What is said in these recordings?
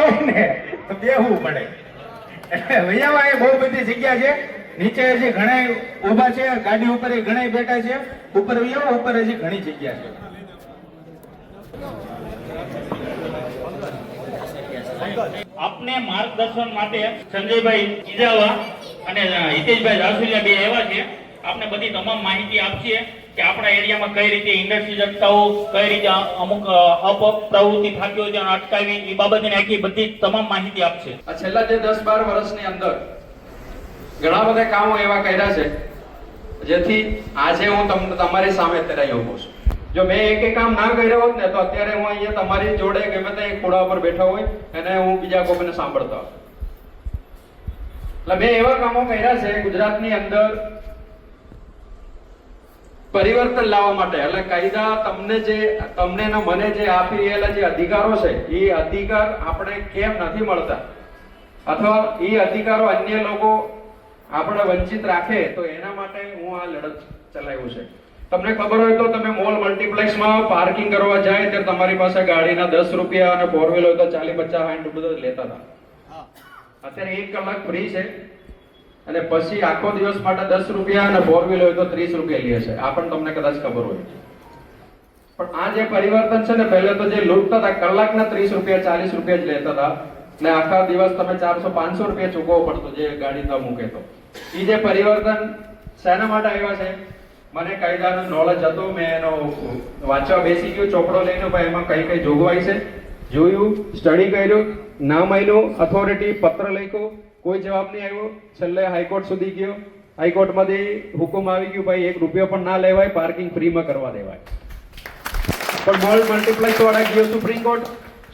હોય ને તો બેહવું પડે. એટલે વૈયામાં એ બહુ બધી જગ્યા છે. નીચે હજી ઘણા ઉભા છે, ગાડી ઉપર ઘણા બેઠા છે. ઉપર વૈયાઓ ઉપર હજી ઘણી જગ્યા છે. આપને માર્ગદર્શન માટે સંજયભાઈ ઇજાવા અને હિતેશભાઈ જાસુલિયા બે એવા છે. આપને બધી તમામ માહિતી આપશે કે આપણા એરિયામાં કઈ રીતે ઇન્ડસ્ટ્રી અટકાવો, કઈ રીતે અમુક અપપ્રવૃત્તિ થતી હોય તેને અટકાવી, એ બાબતની આખી બધી તમામ માહિતી આપશે. આ છેલ્લા જે 10-12 વર્ષની અંદર ઘણા બધા કામો એવા કર્યા છે જેથી આજે હું તમારી સામે અત્યારે ઉભો છું. જો મેં એક કામ ના કર્યો હોત ને તો અત્યારે હું અહીંયા તમારી જોડે ગમે તે ખોડા ઉપર બેઠો હોય અને હું બીજા કોઈને સાંભળતો. એટલે મેં એવા કામો કર્યા છે ગુજરાતની અંદર પરિવર્તન લાવવા માટે. એટલે કાયદા તમને ને મને જે આપી રહેલા જે અધિકારો છે એ અધિકાર આપણે કેમ નથી મળતા, અથવા એ અધિકારો અન્ય લોકો આપણે વંચિત રાખે, તો એના માટે હું આ લડત ચલાવ્યું છે. તમને ખબર હોય તો તમે મોલ મલ્ટીપ્લેક્સમાં પાર્કિંગ કરવા જાય ત્યારે તમારી પાસે ગાડીના 10 રૂપિયા અને ફોર વ્હીલ હોય તો 40, 50, 60 બધું લેતા હતા. અત્યારે 1 કલાક ફ્રી છે અને પછી આખો દિવસ માટે 10 રૂપિયા અને ફોર વ્હીલ હોય તો 30 રૂપિયા લે છે. આ પણ તમને કદાચ ખબર હોય. પણ આ જે પરિવર્તન છે ને, પહેલા તો જે લૂંટતા હતા કલાકના 30 રૂપિયા 40 રૂપિયા જ લેતા હતા ને આખા દિવસ તમે 400-500 રૂપિયા ચૂકવવો પડતો જે ગાડી ન મૂકે તો. એ જે પરિવર્તન શેના માટે આવ્યા છે? મને કાયદાનો નોલેજ હતો, મેં એનો વાંચવા બેસી ગયો ચોપડો લઈને, ભાઈ એમાં કઈ કઈ જોગવાઈ છે જોયું, સ્ટડી કર્યું, ના માન્યું, ઓથોરિટી પત્ર લખ્યો, કોઈ જવાબ નહીં આવ્યો. છેલ્લે હાઈકોર્ટ સુધી ગયો. હાઈકોર્ટમાંથી હુકમ આવી ગયું, ભાઈ 1 રૂપિયો પણ ના લેવાય, પાર્કિંગ ફ્રીમાં કરવા દેવાય. પણ મોલ મલ્ટીપ્લેક્સ વાળા ગયો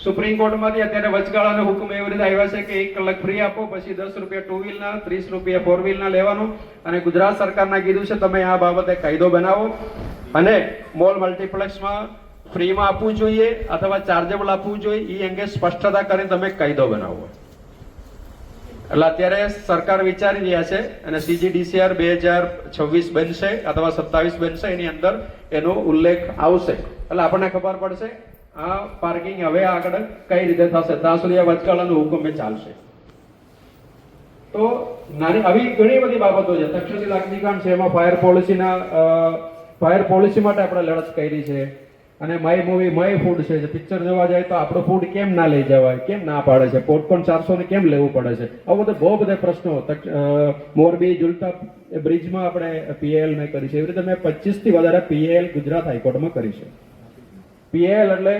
સુપ્રીમ કોર્ટમાંથી અત્યારે વચગાળાનો હુકમ એવી રીતે આવ્યા છે કે 1 કલાક ફ્રી આપો, પછી 10 રૂપિયા ટુ વ્હીલના, 30 રૂપિયા ફોર વ્હીલના લેવાનું. અને ગુજરાત સરકારના કીધું છે તમે આ બાબતે કાયદો બનાવો અને મોલ મલ્ટીપ્લેક્સમાં ફ્રીમાં આપવું જોઈએ અથવા ચાર્જેબલ આપવું જોઈએ, એ અંગે સ્પષ્ટતા કરી તમે કાયદો બનાવો. એટલે અત્યારે સરકાર વિચારી રહ્યા છે અને CGDCR 2026 બનશે અથવા 27 બનશે, એની અંદર એનો ઉલ્લેખ આવશે. એટલે આપણને ખબર પડશે આ પાર્કિંગ હવે આગળ કઈ રીતે થશે. ત્યાં સુધી આ વચગાળાનો હુકમ ચાલશે. તો આવી ઘણી બધી બાબતો છે. તક્ષશિલા અગ્નિકાંડ છે, એમાં ફાયર પોલિસી માટે આપણે લડત કરી છે. અને માય મૂવી માય ફૂડ છે, પિક્ચર જોવા જાય તો આપણો ફૂડ કેમ ના લઈ જવાય, કેમ ના પાડે છે, પોપકોર્ન 400 ને કેમ લેવું પડે છે, આવું બધું બહુ બધા પ્રશ્નો. મોરબી ઝુલતા બ્રિજમાં આપણે PAL મેં કરી છે. એવી રીતે મેં 25 થી વધારે PAL ગુજરાત હાઈકોર્ટમાં કરી છે. PAL એટલે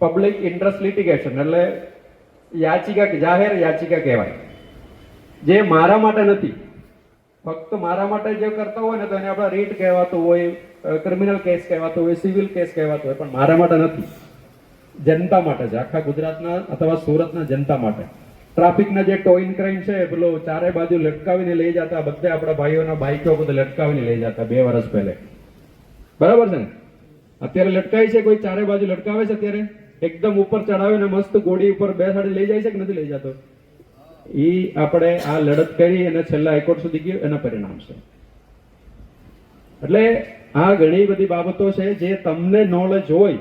પબ્લિક ઇન્ટરેસ્ટ લિટિગેશન, એટલે યાચિકા, જાહેર યાચિકા કહેવાય. જે મારા માટે નથી, ફક્ત મારા માટે જે કરતા હોય ને તો એને આપણે રીટ કહેવાતું હોય, ક્રિમિનલ કેસ કહેવાતો હોય, સિવિલ કેસ કહેવાતો હોય, પણ મારા માટે નથી, જનતા માટે છે. આખા ગુજરાતના અથવા સુરતના જનતા માટે. ટ્રાફિકના જે ટોઈન ક્રાઇમ છે, પેલો ચારે બાજુ લટકાવીને લઈ જતા, બધે આપણા ભાઈઓના બાઈકો બધે લટકાવીને લઈ જતા 2 વર્ષ પહેલે, બરાબર છે ને? અત્યારે લટકાય છે, કોઈ ચારે બાજુ લટકાવે છે અત્યારે? એકદમ ઉપર ચડાવીને મસ્ત ગોળી ઉપર બેસાડી લઈ જાય છે કે નથી લઈ જતો? એ આપણે આ લડત કરી અને છેલ્લા હાઈકોર્ટ સુધી ગયું, એના પરિણામ છે. એટલે આ ઘણી બધી બાબતો છે જે તમને નોલેજ હોય,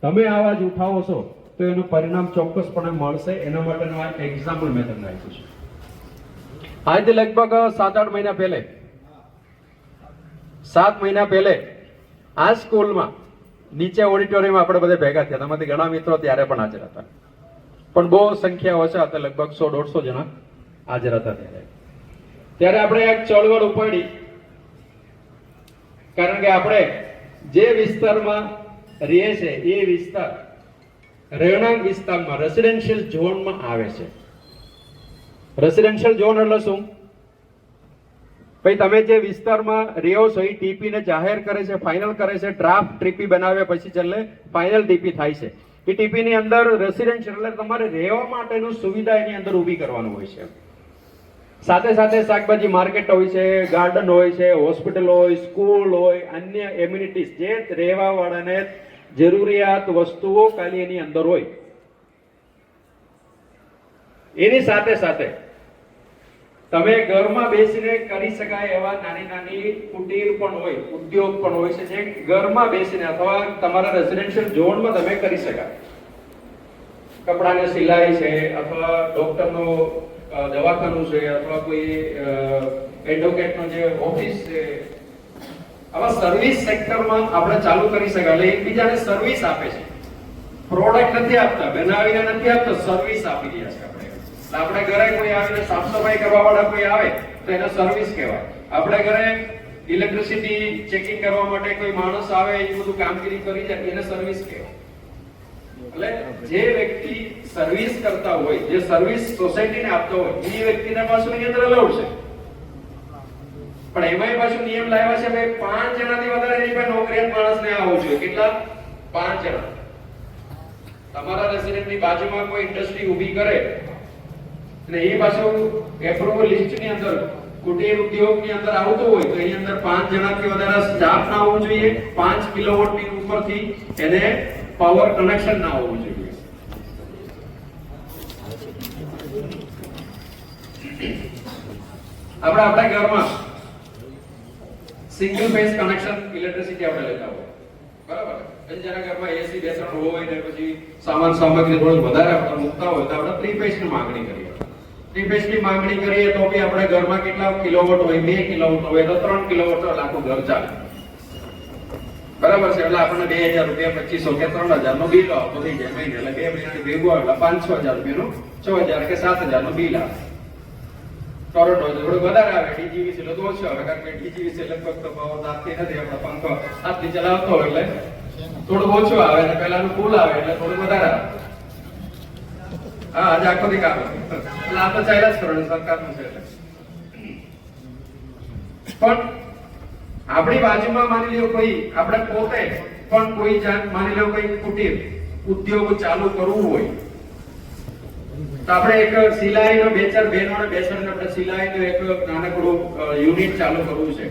તમે આવાજ ઉઠાવો છો તો એનું પરિણામ ચોક્કસપણે મળશે. એના માટેનો આ એક્ઝામ્પલ મેં તમને આપ્યું છે. આજથી લગભગ 7-8 મહિના પહેલે 7 મહિના પહેલે આ સ્કૂલમાં નીચે ઓડિટોરિયમ આપણે બધા ભેગા થયા. તમારાથી ઘણા મિત્રો ત્યારે પણ હાજર હતા, પણ બહુ સંખ્યા ઓછા હતા, લગભગ 100-150 જણા હાજર હતા. ત્યારે આપણે એક ચળવળ ઉપાડી, કારણ કે આપણે જે વિસ્તારમાં રહીએ છે એ વિસ્તાર રહેણાંક વિસ્તારમાં રેસિડેન્શિયલ ઝોનમાં આવે છે. રેસિડેન્શિયલ ઝોન એટલે શું? ભાઈ તમે જે વિસ્તારમાં રહ્યો છો એ TP ને જાહેર કરે છે, ફાઇનલ કરે છે, ડ્રાફ્ટ TP બનાવ્યા પછી છેલ્લે ફાઇનલ TP થાય છે. એ TP ની અંદર રેસિડેન્શિયલ એટલે તમારે રહેવા માટેનું સુવિધા એની અંદર ઊભી કરવાનું હોય છે. સાથે સાથે શાકભાજી માર્કેટ હોય છે, ગાર્ડન હોય છે, હોસ્પિટલ હોય, સ્કૂલ હોય, અન્ય એમ્યુનિટીઝ જે રહેવા વાળાને જરૂરિયાત વસ્તુઓ ખાલી એની અંદર હોય. એની સાથે સાથે તમે ઘરમાં બેસીને કરી શકાય એવા નાની નાની કુટીર પણ હોય, ઉદ્યોગ પણ હોય છે, જે ઘરમાં બેસીને અથવા તમારા રેસિડેન્શિયલ ઝોનમાં તમે કરી શકાય. કપડાની સિલાઈ છે અથવા ડોક્ટરનો દવાખાનું છે અથવા કોઈ એડવોકેટનો જે ઓફિસ છે, આવા સર્વિસ સેક્ટરમાં આપણે ચાલુ કરી શકાય. એટલે એકબીજાને સર્વિસ આપે છે, પ્રોડક્ટ નથી આપતા, બનાવીને નથી આપતા, સર્વિસ આપી રહ્યા છે આપણે. એટલે આપણે ઘરે કોઈ આવીને સાફ સફાઈ કરવા વાળા કોઈ આવે તો એને સર્વિસ કહેવાય. આપણે ઘરે ઇલેક્ટ્રિસિટી ચેકિંગ કરવા માટે કોઈ માણસ આવે, એ બધું કામગીરી કરી જાય, એને સર્વિસ કહેવાય. એટલે જે વ્યક્તિ સર્વિસ કરતા હોય, જે સર્વિસ સોસાયટીને આપતો હોય, એ વ્યક્તિને પાછું એની અંદર અલાઉડ છે. પણ એમાંય પાછું નિયમ લાવ્યા છે ભાઈ 5 જણાથી વધારે એની પાસે નોકરિયાત માણસને આવવું જોઈએ. કેટલા? 5 જણા. તમારા રેસિડેન્ટની બાજુમાં કોઈ ઇન્ડસ્ટ્રી ઊભી કરે અને એ પાછું એપ્રુવલ લિસ્ટની અંદર કુટીર ઉદ્યોગની અંદર આવતું હોય તો એની અંદર 5 જણાથી વધારે સ્ટાફ ના હોવું જોઈએ. 5 કિલોવોટની ઉપરથી એને પાવર કનેક્શન ના હોવું જોઈએ. આપણા ઘરમાં સિંગલ ફેઝ કનેક્શન ઇલેક્ટ્રિસિટી આપણે લેતા હોય, બરાબર? જેના ઘરમાં એસી બેસણ હોય ને પછી સામાન સામગ્રી થોડું વધારે આપણે મૂકતા હોય તો આપણે 3 ફેઝની માંગણી કરીએ. 3 ફેઝની માંગણી કરીએ તો બી આપણે ઘરમાં કેટલા કિલોવોટ હોય? 2 કિલોવોટ હોય તો 3 કિલોવોટ આખું ઘર ચાલે, બરાબર છે? એટલે આપણને 2000 રૂપિયા, 2500 કે 3000 નું બિલ આવતું થઈ જાય મહિને. એટલે 2 મહિનાની ભેગું આવે એટલે 5-6000 રૂપિયાનું, 6000 કે 7000 નું બિલ આવે. ટોરેન્ટ હોય તો થોડું વધારે આવે, ડીજીવીસી એટલે તો ઓછું આવે, કારણ કે ડીજીવીસી લગભગ તો પાવર આપતી નથી. આપણે પંખો હાથથી ચલાવતો હોય એટલે થોડું ઓછું આવે અને પેલાનું ફૂલ આવે એટલે થોડું વધારે આવે. હા, આજે આખો દી કામ એટલે આ તો ચાલ્યા જ કરવાનું, સરકારનું છે. પણ આપણી બાજુમાં માની લો કોઈ, આપણે પોતે પણ કોઈ માની લો કોઈ કુટીર ઉદ્યોગ ચાલુ કરવું હોય તો આપણે એક સિલાઈનો 2-4 બહેનોને બેસાડીને આપણે સિલાઈનું એક નાનકડું યુનિટ ચાલુ કરવું છે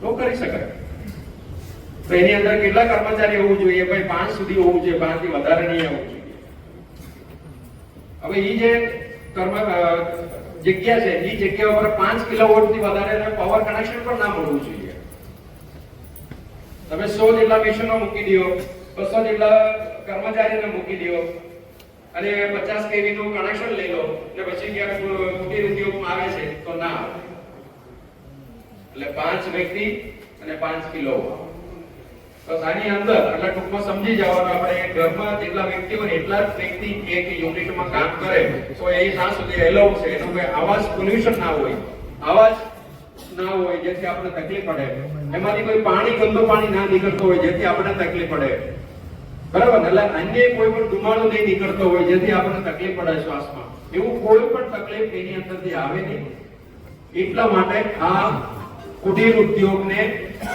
તો કરી શકાય. તો એની અંદર કેટલા કર્મચારી હોવું જોઈએ? ભાઈ 5 સુધી હોવું જોઈએ, 5 થી વધારે નહીં આવવું જોઈએ. હવે એ જે જગ્યા છે, એ જગ્યા ઉપર 5 કિલોવોટ થી વધારે પાવર કનેક્શન પણ ના મળવું જોઈએ. તમે 100 જેટલા મશીનો મૂકી દો, 200 જેટલા કર્મચારીને મૂકી દો અને 50 kV નું કનેક્શન લઈ લો અને પછી ક્યાંક કુટીર ઉદ્યોગમાં આવે છે તો ના આવે. એટલે 5 વ્યક્તિ અને 5 કિલો. તો આની અંદર એટલે ટૂંકમાં સમજી જવાનું, આપણે ઘરમાં જેટલા વ્યક્તિ હોય એટલા જ વ્યક્તિ એક યુનિટમાં કામ કરે તો એ ત્યાં સુધી એલાઉડ છે. એનું કોઈ અવાજ પોલ્યુશન ના હોય, અવાજ ના હોય જેથી આપણે તકલીફ પડે. એમાંથી કોઈ પાણી, ગંદુ પાણી ના નીકળતું હોય જેથી આપણે તકલીફ પડે, બરાબર? એટલે અન્ય કોઈ પણ ધુમાડો નહીં નીકળતો હોય જેથી આપણને તકલીફ પડે શ્વાસમાં. એવું કોઈ પણ તકલીફ એની અંદરથી આવે નહીં. એટલા માટે આ કુટીર ઉદ્યોગને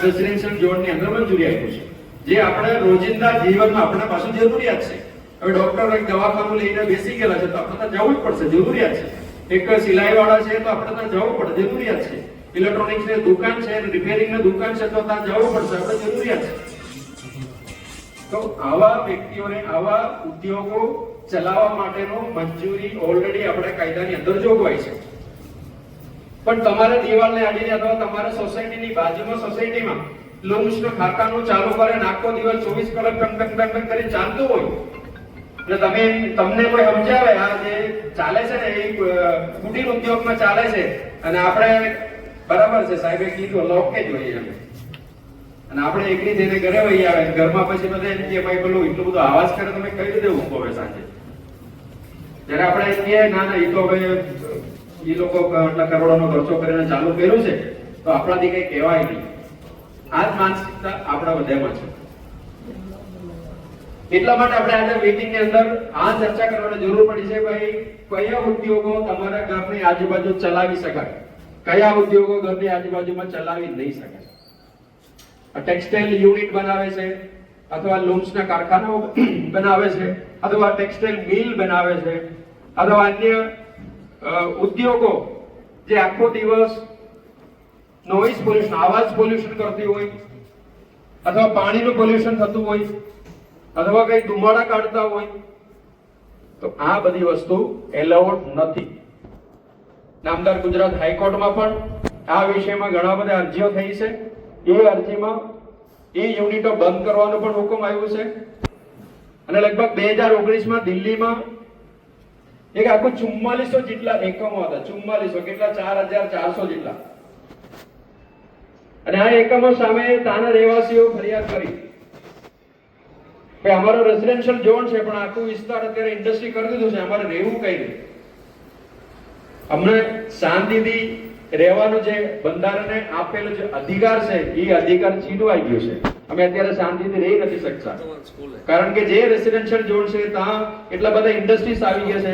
રેસિડેન્શિયલ ઝોનની અંદર મંજૂરી આપી છે, જે આપણે રોજિંદા જીવનમાં આપણા પાસે જરૂરિયાત છે. હવે ડોક્ટર એક દવાખાનું લઈને બેસી ગયેલા છે તો આપણે ત્યાં જવું જ પડશે, જરૂરિયાત છે. એક સિલાઈ વાળા છે તો આપણે ત્યાં જવું પડે, જરૂરિયાત છે. ઇલેક્ટ્રોનિક્સની દુકાન છે, રિપેરિંગની દુકાન છે તો ત્યાં જવું પડશે, આપણે જરૂરિયાત છે. તો આવા વ્યક્તિઓને આવા ઉદ્યોગો ચલાવવા માટેનો મંજૂરી ઓલરેડી આપણે કાયદાની અંદર જોગવાઈ છે. પણ તમારે દિવાલને અડીને અથવા તમારા સોસાયટીની બાજુમાં સોસાયટીમાં લૂમ્સનું ખાતાનું ચાલુ કરે, આખો દિવસ 24 કલાક ટંગ કરી ચાલતું હોય એટલે તમને કોઈ સમજાવે આ જે ચાલે છે ને એ કુટીર ઉદ્યોગમાં ચાલે છે અને આપણે બરાબર છે સાહેબે કીધું લોકે જોઈએ એમ, અને આપણે એકલી જઈને ઘરે વહી આવે, ઘરમાં પછી બધા એમ કે ભાઈ પેલું એટલું બધું આવાજ કરે તમે કઈ રીતે ઊંઘો હવે સાંજે? જ્યારે આપણે કહીએ ના ના એ તો હવે એ લોકો આટલા કરોડોનો ખર્ચો કરીને ચાલુ કર્યું છે તો આપણાથી કઈ કહેવાય નહીં. આ જ માનસિકતા આપણા બધામાં છે. એટલા માટે આપણે આજે મીટિંગની અંદર આ ચર્ચા કરવાની જરૂર પડી છે ભાઈ કયા ઉદ્યોગો તમારા ઘરની આજુબાજુ ચલાવી શકાય, કયા ઉદ્યોગો ઘરની આજુબાજુમાં ચલાવી નહીં શકાય. ટેક્સટાઇલ યુનિટ બનાવે છે અથવા લૂમ્સના કારખાનાઓ બનાવે છે અથવા ટેક્સટાઇલ મિલ બનાવે છે અથવા અન્ય ઉદ્યોગો જે આખો દિવસ નોઇઝ પોલ્યુશન, અવાજ પોલ્યુશન કરતી હોય અથવા પાણીનું પોલ્યુશન થતું હોય અથવા કઈ ધુમાડા કાઢતા હોય તો આ બધી વસ્તુ એલાઉડ નથી. નામદાર ગુજરાત હાઈકોર્ટમાં પણ આ વિષયમાં ઘણા બધા અરજીઓ થઈ છે. એ અરજીમાં એ યુનિટો બંધ કરવાનો પણ હુકમ આવ્યો છે અને લગભગ 2019માં દિલ્હીમાં એક આખું 4400 જેટલા એકમો હતા. 4400 કેટલા? 4400 જેટલા. અને આ એકમો સામે ત્યાંના રહેવાસીઓ ફરિયાદ કરી કે અમારો રેસિડેન્શિયલ ઝોન છે પણ આખું વિસ્તાર અત્યારે ઇન્ડસ્ટ્રી કરી દીધું છે, અમારે રહેવું કઈ રીતે? અમને શાંતિથી રહેવાનું જે બંધારણે આપેલો જે અધિકાર છે એ અધિકાર છીનવાઈ ગયો છે. અમે અત્યારે શાંતિથી રહી નથી શકતા કારણ કે જે રેસિડેન્શિયલ ઝોન છે ત્યાં એટલા બધા ઇન્ડસ્ટ્રીઝ આવી ગયા છે.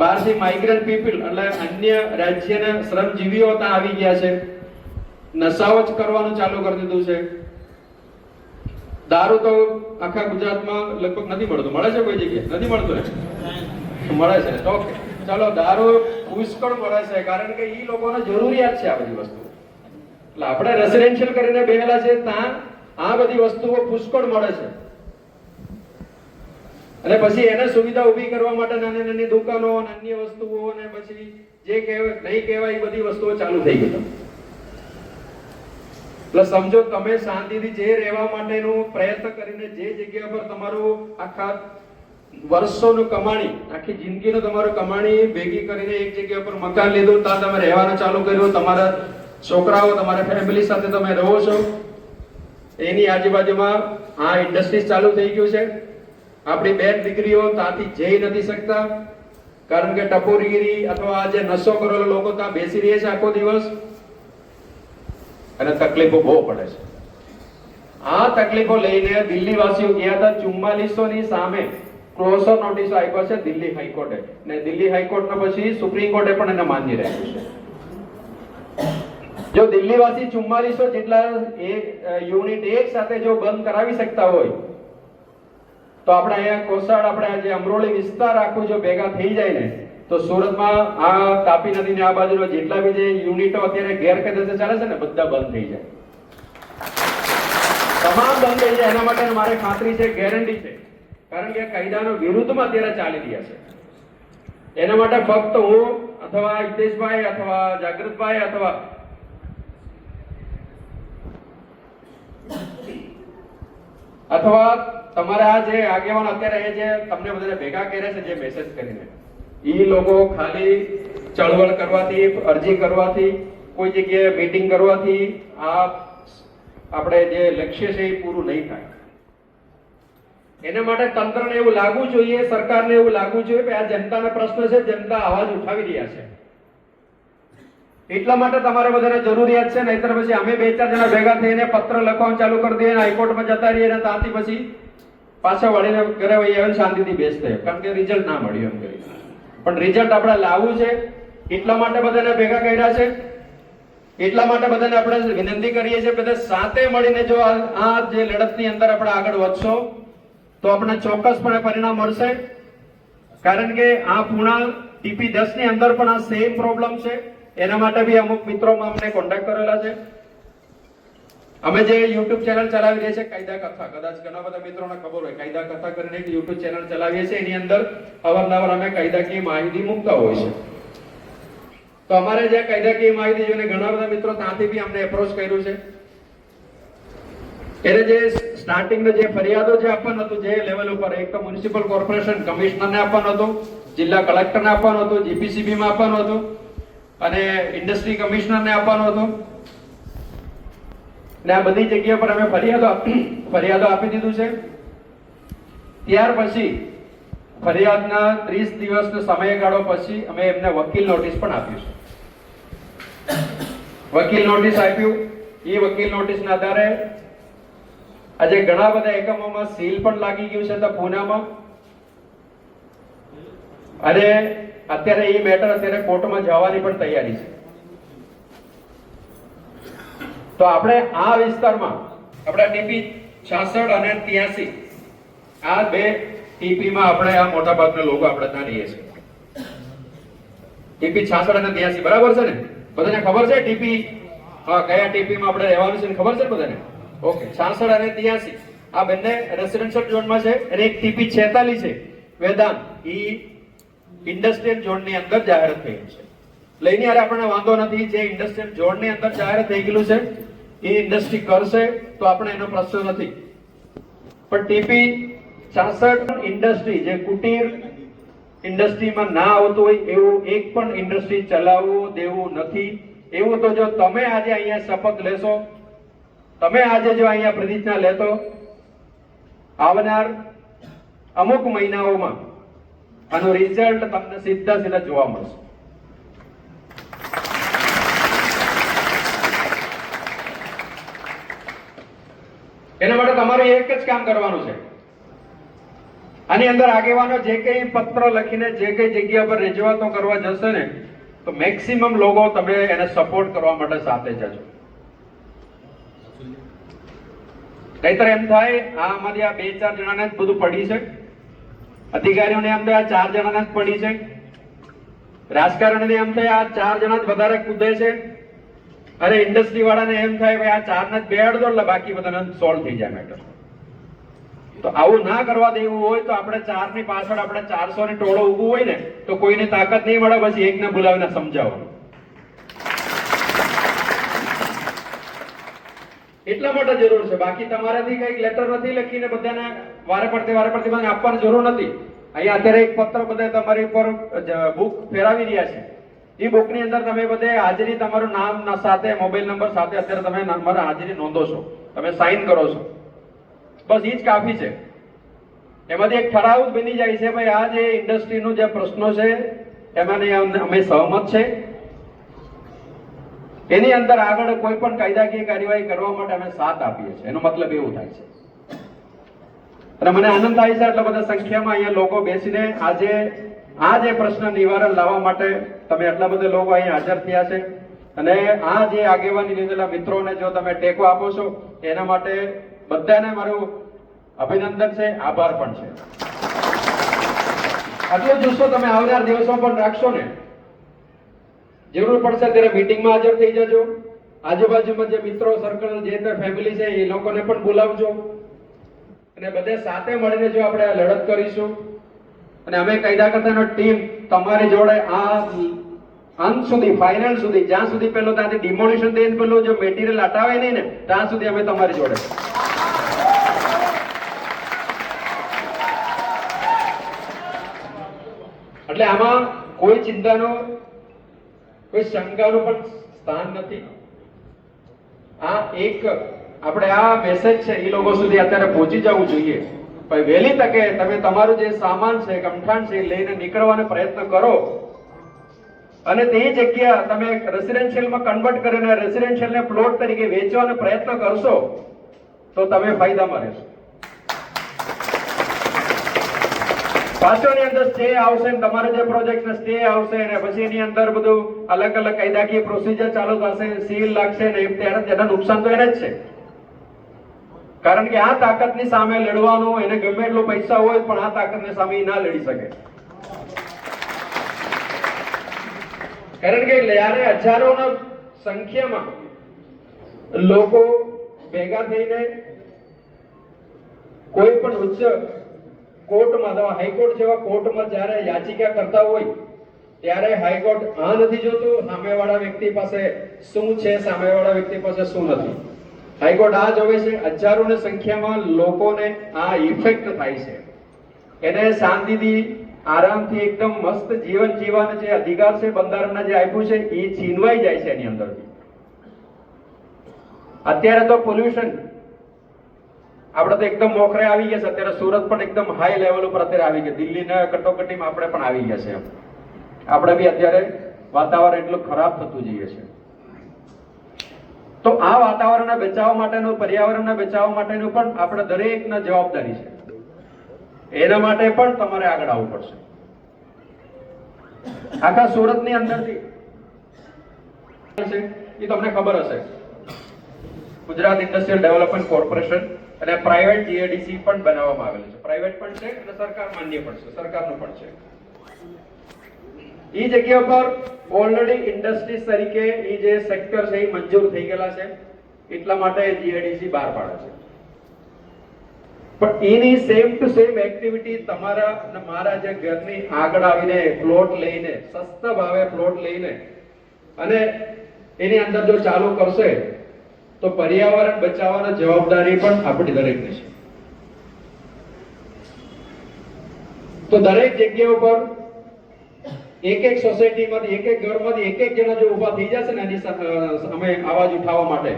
બહારથી માઇગ્રન્ટ પીપલ એટલે અન્ય રાજ્યના શ્રમજીવીઓ ત્યાં આવી ગયા છે. નશાઓ જ કરવાનું ચાલુ કરી દીધું છે. દારૂ તો આખા ગુજરાતમાં લગભગ નથી મળતો. મળે છે કોઈ જગ્યાએ? નથી મળતું ને? મળે છે. ઓકે, ચાલો, દારૂ પુષ્કળ મળે છે કારણ કે ઈ લોકોને જરૂરિયાત છે આ બધી વસ્તુ. એટલે આપણે રેસિડેન્શિયલ કરીને બેહેલા છે ત્યાં આ બધી વસ્તુઓ પુષ્કળ મળે છે. અને પછી એને સુવિધા ઊભી કરવા માટે નાની નાની દુકાનો અને અન્ય વસ્તુઓ અને પછી જે કહેવાય નહીં કહેવાય એ બધી વસ્તુઓ ચાલુ થઈ ગઈ. એટલે સમજો તમે શાંતિથી જે રહેવા માટેનું પ્રયત્ન કરીને જે જગ્યા પર તમારું આખા વર્ષોનું કમાણી, આખી જિંદગીનું તમારું કમાણી ભેગી કરીને એક જગ્યા પર મકાન લીધું, ત્યાં તમે રહેવાનું ચાલુ કર્યું, તમારા છોકરાઓ તમારા ફેમિલી સાથે તમે રહો છો, એની આજુબાજુમાં આ ઇન્ડસ્ટ્રીઝ ચાલુ થઈ ગયું છે. આપણી બેન દીકરીઓ ત્યાંથી જઈ નથી શકતા કારણ કે ટપોરીગીરી અથવા જે નશો કરેલો લોકો ત્યાં બેસી રહે છે આખો દિવસ અને તકલીફો બહુ પડે છે. આ તકલીફો લઈને દિલ્હી વાસીઓ ગયા હતા. 4400 ની સામે ક્લોઝર નોટિસ આપ્યા છે દિલ્હી હાઈકોર્ટે, ને દિલ્હી હાઈકોર્ટના પછી સુપ્રીમ કોર્ટે પણ એને માન્ય રાખ્યું છે. જો દિલ્હીવાસી 4400 જેટલા યુનિટ એક સાથે જો બંધ કરાવી શકતા હોય તો આપણે અહીંયા કોસાડ, આપણે આજે અમરોલી વિસ્તાર આખું જો ભેગા થઈ જાય ને તો સુરતમાં આ તાપી નદીની આ બાજુના જેટલા બી જે યુનિટો અત્યારે ગેરકાયદેસર ચાલે છે ને બધા બંધ થઈ જાય, તમામ બંધ થઈ જાય. એના માટે મારે ખાતરી છે, ગેરંટી છે, કારણ કે કાયદાના વિરુદ્ધમાં અત્યારે ચાલી રહ્યા છે. એના માટે ફક્ત હું અથવા હિતેશભાઈ અથવા જાગૃતભાઈ અથવા તમારા આ જે આગેવાન અત્યારે એ જે તમને બધાને ભેગા કર્યા છે જે મેસેજ કરીને, ઈ લોકો ખાલી ચળવળ કરવાથી, અરજી કરવાથી, કોઈ જગ્યાએ મીટિંગ કરવાથી આ આપણે જે લક્ષ્ય છે એ પૂરું નહીં થાય. એના માટે તંત્રને એવું લાગવું જોઈએ, સરકારને એવું લાગવું જોઈએ કે આ જનતાનો પ્રશ્ન છે, જનતા અવાજ ઉઠાવી રહ્યા છે. એટલા માટે તમારે બધાને જરૂરિયાત છે. નહીતર પછી અમે 2-4 જણા ભેગા થઈને પત્ર લખવાનું ચાલુ કરી દઈએ, હાઈકોર્ટમાં જતા રહીએ અને ત્યાંથી પછી પાછા વળીને ઘરે વહી આવીને શાંતિથી બેસતા, કારણ કે રિઝલ્ટ ના મળ્યું એમ કરી. પણ રિઝલ્ટ આપણે લાવવું છે, એટલા માટે બધાને ભેગા કર્યા છે. એટલા માટે બધાને આપણે વિનંતી કરીએ છીએ બધા સાથે મળીને જો આ જે લડતની અંદર આપણે આગળ વધશો તો આપણે ચોક્કસપણે પરિણામ મળશે. કારણ કે આ પૂણા TP10 ની અંદર પણ આ સેમ પ્રોબ્લેમ છે. એના માટે બી અમુક મિત્રોમાં અમને કોન્ટેક્ટ કરેલા છે. અમે જે YouTube ચેનલ ચલાવી રહ્યા છે કાયદા કથા, કદાચ ઘણા બધા મિત્રોને ખબર હોય, કાયદા કથા કરીને એક YouTube ચેનલ ચલાવીએ છીએ. એની અંદર અવારનવાર અમે કાયદાકીય માહિતી મૂકતા હોય છે. તો અમારે જે કાયદાકીય માહિતી જોઈને ઘણા બધા મિત્રો ત્યાંથી બી અમને એપ્રોચ કર્યું છે. એને જે સ્ટાર્ટિંગનો જે ફરિયાદો જે આપવાનું હતું જે લેવલ ઉપર, એક તો મ્યુનિસિપલ કોર્પોરેશન કમિશનરને આપવાનું હતું, જિલ્લા કલેક્ટરને આપવાનું હતું, GPCB માં આપવાનું હતું અને ઇન્ડસ્ટ્રી કમિશનરને આપવાનું હતું. ને આ બધી જગ્યા પર અમે ફરિયાદો આપી દીધું છે. ત્યાર પછી ફરિયાદના 30 દિવસનો સમયગાળો પછી અમે એમને વકીલ નોટિસ પણ આપ્યું છે. વકીલ નોટિસ આપ્યું. એ વકીલ નોટિસના આધારે આજે ઘણા બધા એકમોમાં સીલ પણ લાગી ગયું છે પૂનામાં, અને અત્યારે એ મેટર અત્યારે કોર્ટમાં જવાની પણ તૈયારી છે. તો આપણે આ વિસ્તારમાં આપણા TP66 અને 83 આ બે TP માં આપણે આ મોટા ભાગના લોકો આપણે ત્યાં રહીએ છીએ. TP66 અને 83 બરાબર છે ને? બધાને ખબર છે TP કયા TP માં આપણે રહેવાનું છે ખબર છે બધાને? ઓકે, 66 અને 83 આ બંને રેસિડેન્શિયલ ઝોનમાં છે અને એક TP46 છે વેદાંત, ઈ ઇન્ડસ્ટ્રીયલ ઝોનની અંદર જાહેરાત થઈ છે. લઈને યાર આપણને વાંધો નથી, જે ઇન્ડસ્ટ્રીયલ ઝોનની અંદર જાહેરાત થઈ ગયેલું છે એ ઇન્ડસ્ટ્રી કરશે તો આપણે એનો પ્રશ્ન નથી. પણ 66 ઇન્ડસ્ટ્રી જે કુટીર ઇન્ડસ્ટ્રીમાં ના આવતું હોય એવું એક પણ ઇન્ડસ્ટ્રી ચલાવવું દેવું નથી. એવું તો જો તમે આજે અહીંયા શપથ લેશો, તમે આજે જો અહીંયા પ્રતિજ્ઞા લેતો, આવનાર અમુક મહિનાઓમાં આનું રિઝલ્ટ તમને સીધા જોવા મળશે. એના માટે તમારે એક જ કામ કરવાનું છે. આની અંદર આગેવાનો જે કઈ પત્ર લખીને જે કઈ જગ્યા પર રજૂઆતો કરવા જશે ને, તો મેક્સિમમ લોકો તમે એને સપોર્ટ કરવા માટે સાથે જજો. નહીતર એમ થાય આમાંથી આ 2-4 જણાને જ બધું પડી છે, અધિકારીઓને એમ થાય આ 4 જણાને જ પડી છે, રાજકારણીને એમ થાય આ 4 જણા જ વધારે કૂદે છે, અરે ઇન્ડસ્ટ્રી વાળાને એમ થાય ભાઈ આ 4 ને જ બેહાડ દો એટલે બાકી બધાને સોલ્વ થઈ જાય મેટર. તો આવું ના કરવા દેવું હોય તો આપણે 4 ની પાછળ આપણે 400 ની ટોળો ઊભું હોય ને તો કોઈની તાકાત નહીં મળે, પછી એકને બોલાવીને સમજાવવાનું. એટલા માટે જરૂર છે. બાકી તમારાથી કઈક લેટર નથી લખીને બધાને વારે પડતે બધાને આપવાની જરૂર નથી. અહીંયા અત્યારે એક પત્ર બધા તમારી ઉપર બુક ફેરાવી રહ્યા છે. એ બુક ની અંદર તમે બધે હાજરી, તમારું નામ સાથે મોબાઈલ નંબર સાથે અત્યારે તમે તમારા હાજરી નોંધો છો, તમે સાઇન કરો છો. બસ એ જ કાફી છે. એમાંથી એક ઠરાવ બની જાય છે ભાઈ આ જે ઇન્ડસ્ટ્રીનું જે પ્રશ્નો છે એમાં અમે સહમત છે, એની અંદર આગળ કોઈ પણ કાયદાકીય કાર્યવાહી કરવા માટે અમે સાથ આપીએ છીએ. એનો મતલબ એવું થાય છે. અને મને આનંદ થાય છે એટલા બધા સંખ્યામાં અહીંયા લોકો બેસીને આજે આ જે પ્રશ્ન નિવારણ લાવવા માટે તમે એટલા બધા લોકો અહીંયા હાજર થયા છે. અને આ જે આગેવાની લીધેલા મિત્રોને જો તમે ટેકો આપો છો એના માટે બધાને મારું અભિનંદન છે, આભાર પણ છે. આટલો જુસ્સો તમે આવનાર દિવસોમાં પણ રાખશો ને, જરૂર પડશે ત્યારે મીટિંગમાં હાજર થઈ જજો. આજુબાજુમાં જે મિત્રો સર્કલ જે તે ફેમિલી છે એ લોકોને પણ બોલાવજો અને બધે સાથે મળીને જો આપણે આ લડત કરીશું. અને અમે કાયદા કરતાનો ટીમ તમારી જોડે આ અંત સુધી, ફાઇનલ સુધી, જ્યાં સુધી પેલો ત્યાંથી ડિમોલિશન થઈને પેલું જો મટીરિયલ હટાવે નહીં ને ત્યાં સુધી અમે તમારી જોડે. એટલે આમાં કોઈ ચિંતાનો, કોઈ શંકાનું પણ સ્થાન નથી. આ એક આપણે આ મેસેજ છે એ લોકો સુધી અત્યારે પહોંચી જવું જોઈએ. ભાઈ વહેલી તકે તમે તમારું જે સામાન છે, કમઠાણ છે લઈને નીકળવાનો પ્રયત્ન કરો અને તે જગ્યા તમે રેસિડેન્શિયલમાં કન્વર્ટ કરીને રેસિડેન્શિયલને પ્લોટ તરીકે વેચવાનો પ્રયત્ન કરશો તો તમે ફાયદામાં રહેશો. પાછળની અંદર સ્ટે આવશે ને તમારો જે પ્રોજેક્ટ ને સ્ટે આવશે ને પછી એની અંદર બધું અલગ અલગ કાયદાકીય પ્રોસિજર ચાલુ થશે, સીલ લાગશે ને એના નુકસાન તો એને જ છે. કારણ કે આ તાકાતની સામે લડવાનું એને ગમે એટલો પૈસા હોય પણ આ તાકાતની સામે ના લડી શકે. કારણ કે જ્યારે હજારોના સંખ્યામાં લોકો ભેગા થઈને કોઈ પણ ઉચ્ચ કોર્ટમાં અથવા હાઈકોર્ટ જેવા કોર્ટમાં જ્યારે યાચિકા કરતા હોય ત્યારે હાઈકોર્ટ આ નથી જોતું સામેવાળા વ્યક્તિ પાસે શું છે, સામેવાળા વ્યક્તિ પાસે શું નથી. હાઈકોર્ટ આ જોવે છે હજારોની સંખ્યામાં લોકોને આ ઇફેક્ટ થાય છે, એને શાંતિથી આરામથી એકદમ મસ્ત જીવન જીવવાનો જે અધિકાર છે બંધારણના જે આપ્યું છે એ છીનવાઈ જાય છે એની અંદરથી. અત્યારે તો પોલ્યુશન આપણે તો એકદમ મોખરે આવી ગયા છે. અત્યારે સુરત પણ એકદમ હાઈ લેવલ ઉપર અત્યારે આવી ગયા, દિલ્હીના કટોકટીમાં આપણે પણ આવી ગયા છે. આપણે બી અત્યારે વાતાવરણ એટલું ખરાબ થતું જઈએ છે. તો આ વાતાવરણને બચાવવા માટેનું, પર્યાવરણને બચાવવા માટેનું પણ આપણે દરેકને જવાબદારી છે. એના માટે પણ તમારે આગળ આવવું પડશે. આખા સુરતની અંદરથી એ તમને ખબર હશે ગુજરાત ઇન્ડસ્ટ્રીયલ ડેવલપમેન્ટ કોર્પોરેશન અને પ્રાઇવેટ જીએડીસી પણ બનાવવામાં આવેલું છે. પ્રાઇવેટ પણ છે અને સરકાર માન્ય પણ છે, સરકારનું પણ છે. એ જગ્યા પર ઓલરેડી ઇન્ડસ્ટ્રીઝ તરીકે એ જે સેક્ટર છે એ મંજૂર થઈ ગયેલા છે, એટલા માટે જીએડીસી બહાર પાડે છે. પણ એની સેમ ટુ સેમ એક્ટિવિટી તમારા અને મારા જે ઘરની આગળ આવીને પ્લોટ લઈને, સસ્તા ભાવે પ્લોટ લઈને અને એની અંદર જો ચાલુ કરશે તો પર્યાવરણ બચાવવાની જવાબદારી પણ આપણી દરેકની છે. તો દરેક જગ્યા ઉપર એક સોસાયટીમાંથી એક ઘરમાંથી એક જણા જો ઊભા થઈ જશે ને એની સામે અવાજ ઉઠાવવા માટે,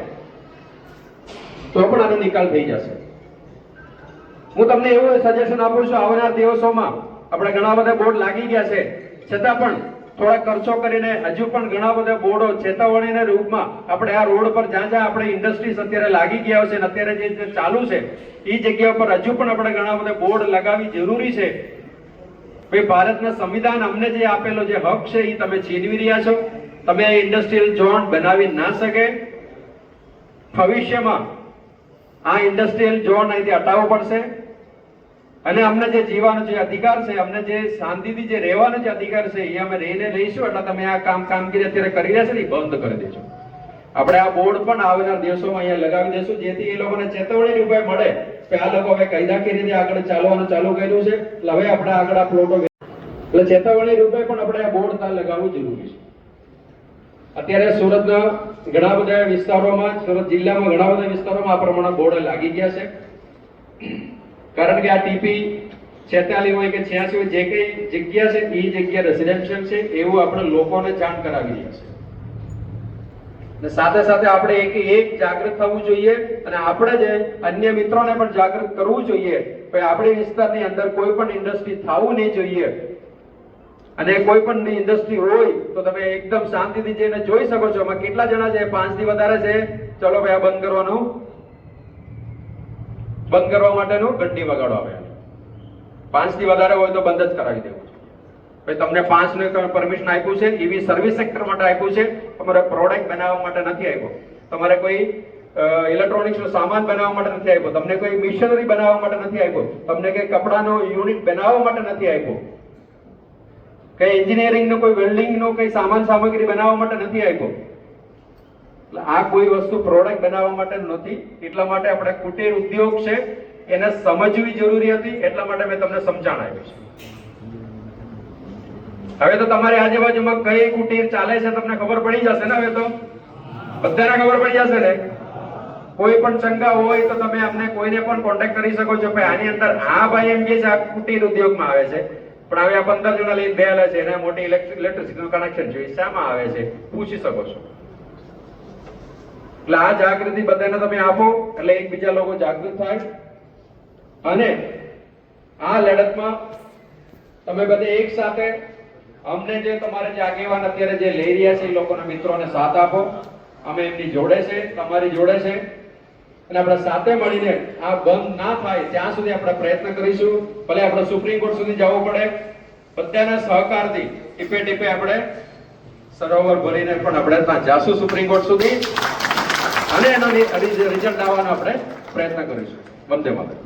તો પણ આનો નિકાલ થઈ જશે. હું તમને એવું સજેશન આપું છું, આવનાર દિવસોમાં આપણે ઘણા બધા બોર્ડ લાગી ગયા છે, છતાં પણ થોડા ખર્ચો કરીને હજુ પણ ઘણા બધા બોર્ડો ચેતવણીના રૂપમાં આપણે આ રોડ પર જ્યાં જ્યાં આપણે ઇન્ડસ્ટ્રીઝ અત્યારે લાગી ગયા છે ને અત્યારે જે ચાલુ છે એ જગ્યા પર હજુ પણ આપણે ઘણા બધા બોર્ડ લગાવવી જરૂરી છે. ભાઈ, ભારતના સંવિધાન અમને જે આપેલો જે હક છે એ તમે છીનવી રહ્યા છો. તમે આ ઇન્ડસ્ટ્રીયલ ઝોન બનાવી ના શકે. ભવિષ્યમાં આ ઇન્ડસ્ટ્રીયલ ઝોન અહીંથી હટાવવો પડશે અને અમને જે જીવવાનો જે અધિકાર છે, અમને જે શાંતિથી જે રહેવાનો જે અધિકાર છે એ અમે રહીને લઈશું. એટલે તમે આ કામગીરી અત્યારે કરી રહ્યા છે ને એ બંધ કરી દેજો. આપણે આ બોર્ડ પણ આવનાર દિવસોમાં અહીંયા લગાવી દેશું, જેથી એ લોકોને ચેતવણી રૂપે મળે કે આ લોકો હવે કાયદાકીય રીતે આગળ ચાલવાનું ચાલુ કર્યું છે, એટલે હવે આપણે આગળ આ પ્લોટો, એટલે ચેતવણી રૂપે પણ આપણે આ બોર્ડ ત્યાં લગાવવું જરૂરી છે. અત્યારે સુરતના ઘણા બધા વિસ્તારોમાં, સુરત જિલ્લામાં ઘણા બધા વિસ્તારોમાં આ પ્રમાણે બોર્ડ લાગી ગયા છે. કારણ કે આ ટીપી 46 હોય કે 86 હોય, જે કઈ જગ્યા છે એ જગ્યા રેસિડેન્શિયલ છે એવું આપણે લોકોને જાણ કરાવી રહ્યા છે. અને સાથે સાથે આપણે એક જાગૃત થવું જોઈએ અને આપણે જે અન્ય મિત્રોને પણ જાગૃત કરવું જોઈએ કે આપણી વિસ્તારની અંદર કોઈ પણ ઇન્ડસ્ટ્રી થવું નહીં જોઈએ. અને કોઈ પણ ઇન્ડસ્ટ્રી હોય તો તમે એકદમ શાંતિથી જઈને જોઈ શકો છો. એમાં કેટલા જણા છે? 5 થી વધારે છે? ચલો ભાઈ, આ બંધ કરવાનું, બંધ કરવા માટેનું ઘંટી વગાડો. આવે 5 થી વધારે હોય તો બંધ જ કરાવી દેવું. ભાઈ, તમને 5 ને પરમિશન આપ્યું છે, એવી સર્વિસ સેક્ટર માટે આપ્યું છે, તમારે પ્રોડક્ટ બનાવવા માટે નથી આપ્યો. તમારે કોઈ ઇલેક્ટ્રોનિક્સ નો સામાન બનાવવા માટે નથી આપ્યો. તમને કોઈ મિશનરી બનાવવા માટે નથી આપ્યો. તમને કોઈ કપડાનો યુનિટ બનાવવા માટે નથી આપ્યો. કઈ એન્જિનિયરિંગ નો, કોઈ વેલ્ડિંગ નો, કઈ સામગ્રી બનાવવા માટે નથી આપ્યો. એટલે આ કોઈ વસ્તુ પ્રોડક્ટ બનાવવા માટે નથી. એટલા માટે આપણે કુટીર ઉદ્યોગ છે એને સમજવી જરૂરી હતી. એટલા માટે મેં તમને સમજાણ આપ્યું છે. હવે તો તમારી આજુબાજુમાં કઈ કુટીર ચાલે છે તમને ખબર પડી જશે ને. હવે તો બધાને ખબર પડી જશે ને. કોઈ પણ શંકા હોય તો તમે અમને કોઈને પણ કોન્ટેક્ટ કરી શકો છો. ભાઈ, આની અંદર આ ભાઈ એમ કે છે આ કુટીર ઉદ્યોગમાં આવે છે, પણ હવે આ 15 જણા લઈને બેઠા છે, એને મોટી ઇલેક્ટ્રિસિટીનું કનેક્શન જોઈએ, શામાં આવે છે પૂછી શકો છો. એટલે આ જાગૃતિ બધાને તમે આપો એટલે એકબીજા લોકો જાગૃત થાય. અને આ લડતમાં તમે બધે એક સાથે અમને જે તમારે જે આગેવાન અત્યારે જે લઈ રહ્યા છે એ લોકોના મિત્રોને સાથ આપો. અમે એમની જોડે છે, તમારી જોડે છે, અને આપણે સાથે મળીને આ બંધ ના થાય ત્યાં સુધી આપણે પ્રયત્ન કરીશું. ભલે આપણે સુપ્રીમ કોર્ટ સુધી જવું પડે, બધાના સહકારથી ટીપે ટીપે આપણે સરોવર ભરીને પણ આપણે ત્યાં જાશું સુપ્રીમ કોર્ટ સુધી, અને એનો રિઝલ્ટ આવવાનો આપણે પ્રયત્ન કરીશું. વંદે માતરમ.